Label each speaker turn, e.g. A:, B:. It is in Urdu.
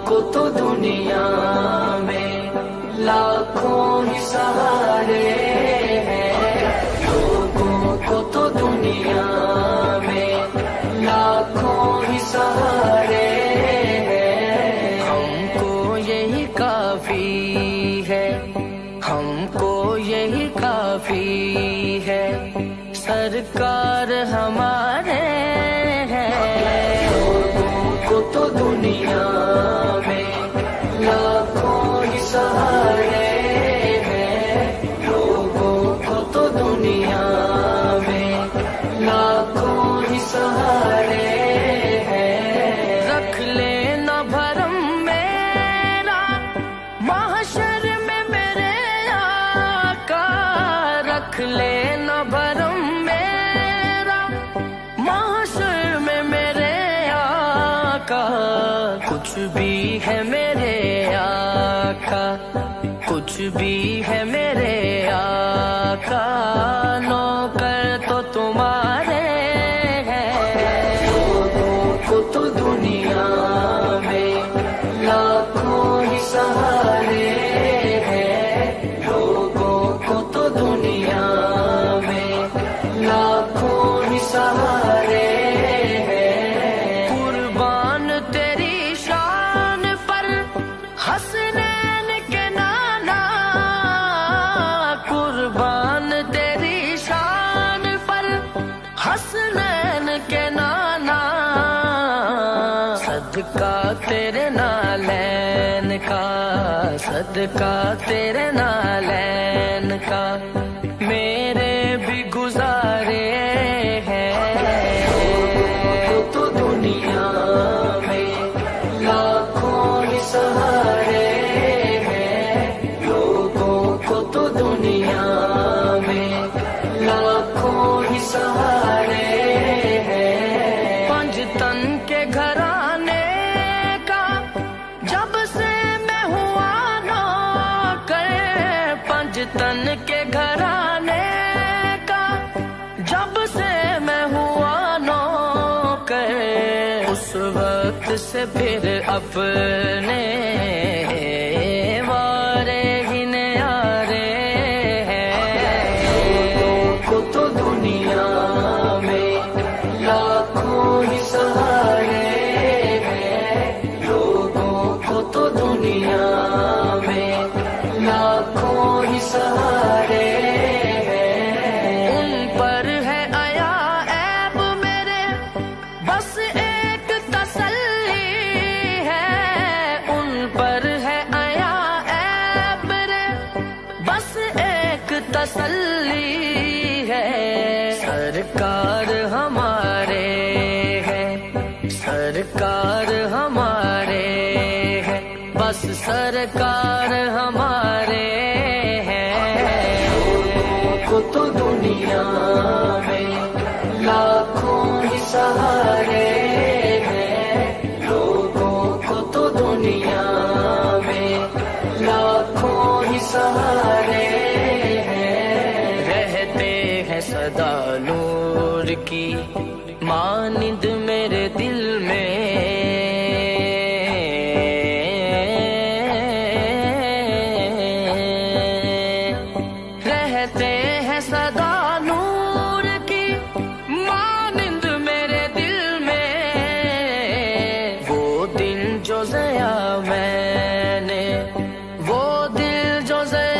A: کو تو دنیا میں لاکھوں ہی سہارے ہیں، لوگوں کو تو دنیا میں لاکھوں ہی سہارے ہیں۔ ہم کو یہی کافی ہے، ہم کو یہی کافی ہے، سرکار ہمارے ہیں۔ لوگوں کو تو دنیا میں لاکھوں ہی سہارے ہیں، لوگوں کو تو دنیا میں لاکھوں ہی سہارے ہیں۔ رکھ لینا بھرم میرا محشر میں میرے آقا، رکھ لینا بھرم میرا محشر میں میرے آقا، کچھ بھی ہے میرے آقا، کچھ بھی ہے میرے آقا، نوکر تو تمہارے ہیں۔ لوگوں کو تو دنیا میں لاکھوں ہی سہارے ہیں، لوگوں کو تو دنیا میں لاکھوں ہی سہارے ہیں۔ قربان تیری شان پر حسنین کے نانا، قربان تیری شان پر حسنین کے نانا، صدقہ تیرے نالین کا، صدقہ تیرے نالین کا، میرے بھی گزارے ہیں۔ لوگوں کو تو دنیا میں لاکھوں ہی سہارے ہیں، لوگوں کو تو دنیا میں لاکھوں ہی سہارے ہیں۔ پنج تن کے گھرانے کا جب سے میں ہوا نوکر، پنج تن کے گھرانے کا جب سے میں ہوا نوکر، اس وقت سے پھر اپنے وارے ہی نیارے ہیں۔ لوگوں کو تو دنیا میں لاکھوں ہی سہارے ہیں، لوگوں کو تو دنیا میں لاکھوں ہی سہارے ہیں۔ ان پر ہے آیا عیب میرے بس ایک تسلی ہے، ان پر ہے آیا عیب میرے بس ایک تسلی ہے۔ سرکار ہمارے ہیں، سرکار ہمارے ہیں، بس سرکار ہمارے ہیں۔ لوگوں کو تو دنیا میں لاکھوں ہی سہارے ہیں، لوگوں کو تو دنیا میں لاکھوں ہی سہارے ہیں۔ رہتے ہیں سدا نور کی مانند میرے دل میں، رہتے ہیں سدا نور کی مانند میرے دل میں، وہ دل جو ضیا میں نے، وہ دل جو ضیا